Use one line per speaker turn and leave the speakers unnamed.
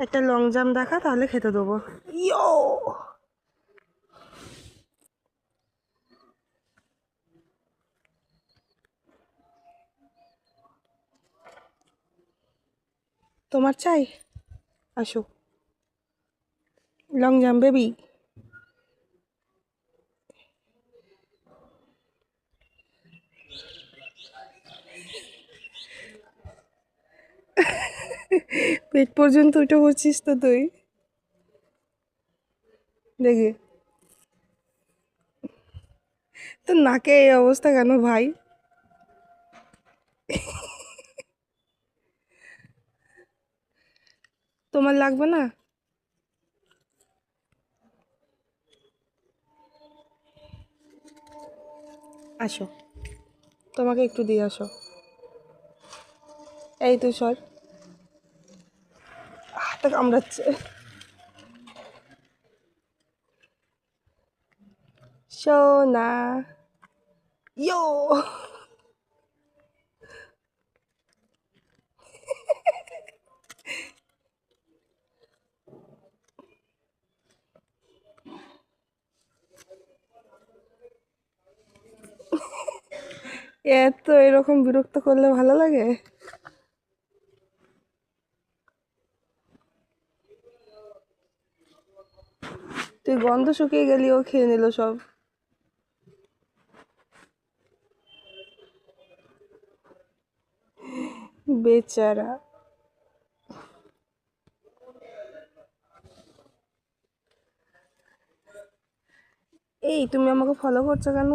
একটা long jump দেখা, তাহলে খেতে দেবো। ইয়ো, তোমার চাই? আসো, লং জাম্প বেবি। পেট পর্যন্ত উঠে পড়ছিস তো তুই, দেখি তো নাকে এই অবস্থা কেন ভাই? তোমার লাগবে না? আসো, তোমাকে একটু দিয়ে আসো। এই তুই সর, হাতটা কামড়াচ্ছে। সোনা, ইয়ো। এত এরকম বিরক্ত করলে ভালো লাগে? তুই গন্ধ শুকিয়ে গেলি, ও খেয়ে নিল সব। বেচারা। এই তুমি আমাকে ফলো করছো কেন?